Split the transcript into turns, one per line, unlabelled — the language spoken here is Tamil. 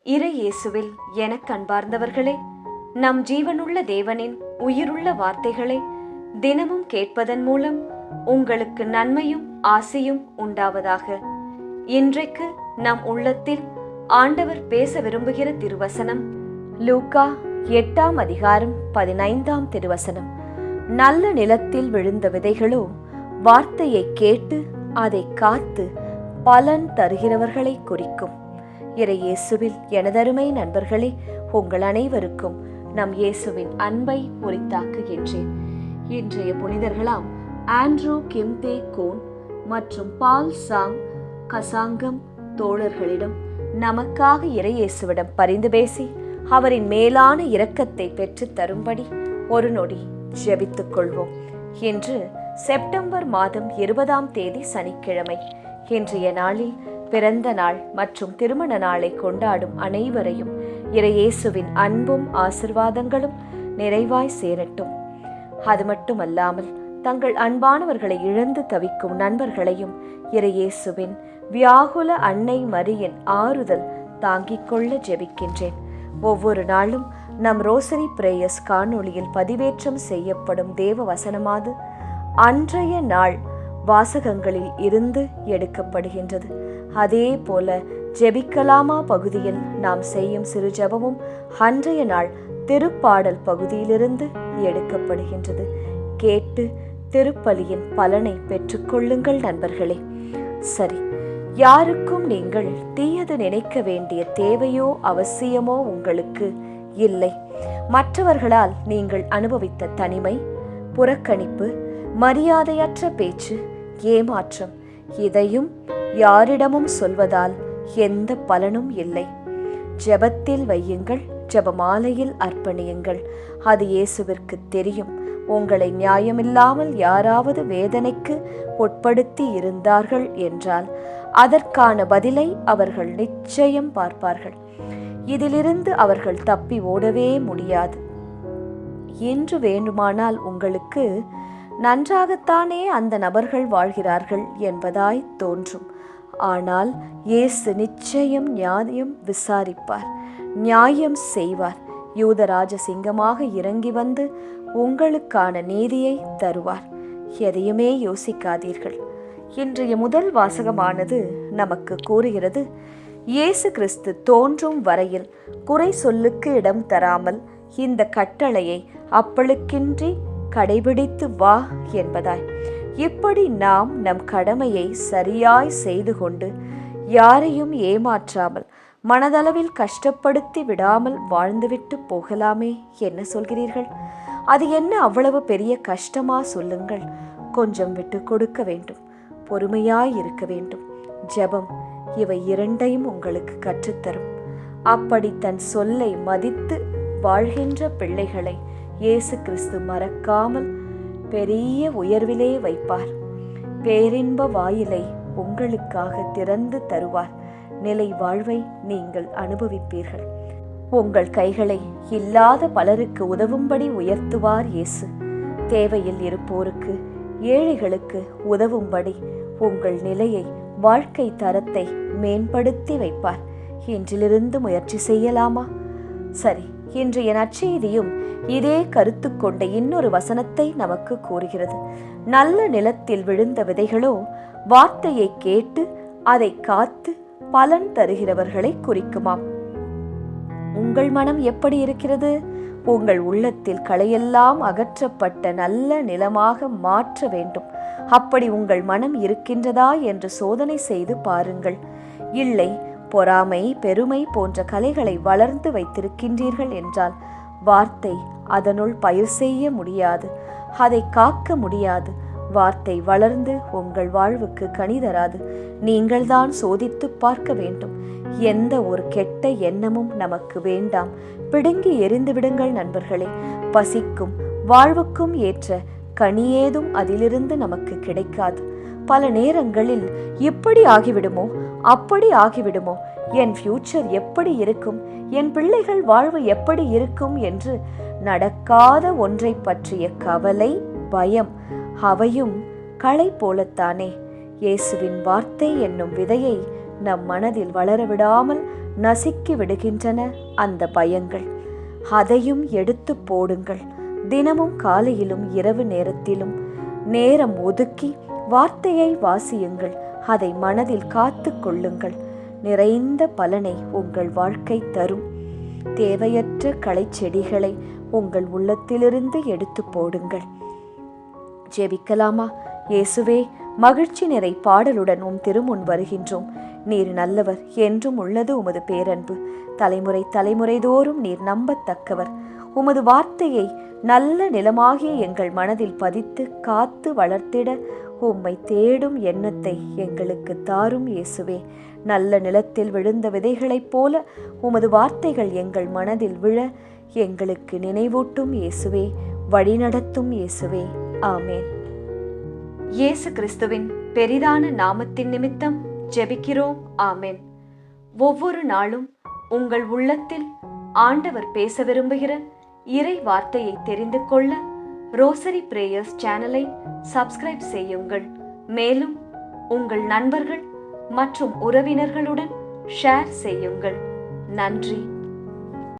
இறை இயேசுவில் எனக் அன்பார்ந்தவர்களே, நம் ஜீவனுள்ள தேவனின் உயிருள்ள வார்த்தைகளை தினமும் கேட்பதன் மூலம் உங்களுக்கு நன்மையும் ஆசையும் உண்டாவதாக. இன்றைக்கு நம் உள்ளத்தில் ஆண்டவர் பேச விரும்புகிற திருவசனம் லூக்கா 8ஆம் அதிகாரம் 15ஆம் திருவசனம். நல்ல நிலத்தில் விழுந்த விதைகளோ வார்த்தையை கேட்டு அதை காத்து பலன் தருகிறவர்களை குறிக்கும். இறை இயேசுவில் எனதருமை நண்பர்களே, உங்கள் அனைவருக்கும் நம் இயேசுவின் அன்பை உரித்தாக்குகின்றேன். இன்றைய புனிதர்களாம் ஆண்ட்ரூ கிம்தே கோன் மற்றும் பால் சாங் கசாங்கம் தோழர்களிடம் நமக்காக இறை இயேசுவிடம் பரிந்து பேசி அவரின் மேலான இரக்கத்தை பெற்று தரும்படி ஒரு நொடி ஜெபித்துக் கொள்வோம். இன்று செப்டம்பர் மாதம் 20ஆம் தேதி சனிக்கிழமை. இன்றைய நாளில் பிறந்த நாள் மற்றும் திருமண நாளை கொண்டாடும் அனைவரையும் இறை இயேசுவின் அன்பும் ஆசிர்வாதங்களும் நிறைவாய் சேரட்டும். அது மட்டுமல்லாமல் தங்கள் அன்பானவர்களை இழந்து தவிக்கும் நண்பர்களையும் இறை இயேசுவின் வியாகுல அன்னை மரியின் ஆறுதல் தாங்கிக் கொள்ள ஜெபிக்கின்றேன். ஒவ்வொரு நாளும் நம் ரோசரி பிரேயர்ஸ் காணொளியில் பதிவேற்றம் செய்யப்படும் தேவ வசனமாது அன்றைய நாள் வாசகங்களில் இருந்து எடுக்கப்படுகின்றது. அதே போல ஜெபிக்கலாமா பகுதியில் நாம் செய்யும் சிறு ஜெபமும் அன்றைய நாள் திருப்பாடல் பகுதியிலிருந்து எடுக்கப்படுகின்றது. கேட்டு திருப்பலியின் பலனை பெற்றுக்கொள்ளுங்கள் நண்பர்களே. சரி, யாருக்கும் நீங்கள் தீயது நினைக்க வேண்டிய தேவையோ அவசியமோ உங்களுக்கு இல்லை. மற்றவர்களால் நீங்கள் அனுபவித்த தனிமை, புறக்கணிப்பு, மரியாதையற்ற பேச்சு, ஏமாற்றம் இதையும் யாரிடமும் சொல்வதால் எந்த பலனும் இல்லை. ஜெபத்தில் வையுங்கள், ஜெபமாலையில் அர்ப்பணியுங்கள். அது இயேசுவிற்கு தெரியும். உங்களை நியாயமில்லாமல் யாராவது வேதனைக்கு உட்படுத்தி இருந்தார்கள் என்றால் அதற்கான பதிலை அவர்கள் நிச்சயம் பார்ப்பார்கள். இதிலிருந்து அவர்கள் தப்பி ஓடவே முடியாது. என்று வேண்டுமானால் உங்களுக்கு நன்றாகத்தானே அந்த நபர்கள் வாழ்கிறார்கள் என்பதாய் தோன்றும். ஆனால் இயேசு நிச்சயம் நியாயம் விசாரிப்பார், நியாயம் செய்வார். யூதராஜ சிங்கமாக இறங்கி வந்து உங்களுக்கான நீதியை தருவார். எதையுமே யோசிக்காதீர்கள். இன்றைய முதல் வாசகமானது நமக்கு கூறுகிறது, இயேசு கிறிஸ்து தோன்றும் வரையில் குறை சொல்லுக்கு இடம் தராமல் இந்த கட்டளையை அப்பளுக்கின்றி கடைபிடித்து வா என்பதாய். இப்படி நாம் நம் கடமையை சரியாய் செய்து கொண்டு யாரையும் ஏமாற்றாமல் மனதளவில் கஷ்டப்படுத்தி விடாமல் வாழ்ந்துவிட்டு போகலாமே. என்ன சொல்கிறீர்கள்? அது என்ன அவ்வளவு பெரிய கஷ்டமா? சொல்லுங்கள். கொஞ்சம் விட்டு கொடுக்க வேண்டும், பொறுமையாய் இருக்க வேண்டும். ஜெபம் இவை இரண்டையும் உங்களுக்கு கற்றுத்தரும். அப்படி தன் சொல்லை மதித்து வாழ்கின்ற பிள்ளைகளை இயேசு கிறிஸ்து மறக்காமல் பெரிய உயர்விலே வைப்பார். பேரின்ப வாயிலை உங்களுக்காக திறந்து தருவார். நிலை வாழ்வை நீங்கள் அனுபவிப்பீர்கள். உங்கள் கைகளை இல்லாத பலருக்கு உதவும்படி உயர்த்துவார் இயேசு. தேவையில் இருப்போருக்கு, ஏழைகளுக்கு உதவும்படி உங்கள் நிலையை, வாழ்க்கை தரத்தை மேம்படுத்தி வைப்பார். இன்றிலிருந்து முயற்சி செய்யலாமா? சரி, இன்றைய நற்செய்தியும் இதே கருத்து கொண்ட இன்னொரு வசனத்தை நமக்கு கூறுகிறது. நல்ல நிலத்தில் விழுந்த விதைகளோ வார்த்தையை கேட்டு அதை காத்து பலன் தருகிறவர்களை குறிக்குமாம். உங்கள் மனம் எப்படி இருக்கிறது? உங்கள் உள்ளத்தில் களையெல்லாம் அகற்றப்பட்ட நல்ல நிலமாக மாற்ற வேண்டும். அப்படி உங்கள் மனம் இருக்கின்றதா என்று சோதனை செய்து பாருங்கள். இல்லை, பொறாமை, பெருமை போன்ற கலைகளை வளர்ந்து வைத்திருக்கின்றீர்கள் என்றால் வார்த்தை அதனுள் பயிர் செய்ய முடியாது, அதை காக்க முடியாது. வார்த்தை வளர்ந்து உங்கள் வாழ்வுக்கு கனி தராது. நீங்கள்தான் சோதித்து பார்க்க வேண்டும். எந்த ஒரு கெட்ட எண்ணமும் நமக்கு வேண்டாம். பிடுங்கி எரிந்து விடுங்கள் நண்பர்களே. பசிக்கும் வாழ்வுக்கும் ஏற்ற கனி ஏதும் அதிலிருந்து நமக்கு கிடைக்காது. பல நேரங்களில் இப்படி ஆகிவிடுமோ, அப்படி ஆகிவிடுமோ, என் ஃபியூச்சர் எப்படி இருக்கும், என் பிள்ளைகள் வாழ்வு எப்படி இருக்கும் என்று நடக்காத ஒன்றை பற்றிய கவலை, பயம் அவையும் களை போலத்தானே. இயேசுவின் வார்த்தை என்னும் விதையை நம் மனதில் வளரவிடாமல் நசுக்கி விடுகின்றன அந்த பயங்கள். அதையும் எடுத்து போடுங்கள். தினமும் காலையிலும் இரவு நேரத்திலும் நேரம் ஒதுக்கி வார்த்தையை வாசியுங்கள். அதை மனதில் காத்து கொள்ளுங்கள். நிறைந்த பலனை உங்கள் வாழ்க்கை தரும். தேவையற்ற களைச்செடிகளை உங்கள் உள்ளத்திலிருந்து எடுத்து போடுங்கள். ஜெபிக்கலாமா? இயேசுவே, மகிழ்ச்சி நிறை பாடலுடன் உம் திருமுன் வருகின்றோம். நீர் நல்லவர், என்றும் உள்ளது உமது பேரன்பு. தலைமுறை தலைமுறை தோறும் நீர் நம்பத்தக்கவர். உமது வார்த்தையை நல்ல நிலமாகிய எங்கள் மனதில் பதித்து காத்து வளர்த்திட உம்மை தேடும் எண்ணத்தை எங்களுக்கு தாரும் இயேசுவே. நல்ல நிலத்தில் விழுந்த விதைகளைப் போல உமது வார்த்தைகள் எங்கள் மனதில் விழ எங்களுக்கு நினைவூட்டும் இயேசுவே. வழிநடத்தும் இயேசுவே. ஆமேன். இயேசு கிறிஸ்துவின் பெரிதான நாமத்தின் நிமித்தம் ஜெபிக்கிறோம். ஆமேன். ஒவ்வொரு நாளும் உங்கள் உள்ளத்தில் ஆண்டவர் பேச விரும்புகிற இறை வார்த்தையை தெரிந்து கொள்ள ரோசரி பிரேயர்ஸ் சேனலை சப்ஸ்கிரைப் செய்யுங்கள். மேலும் உங்கள் நண்பர்கள் மற்றும் உறவினர்களுடன் ஷேர் செய்யுங்கள். நன்றி.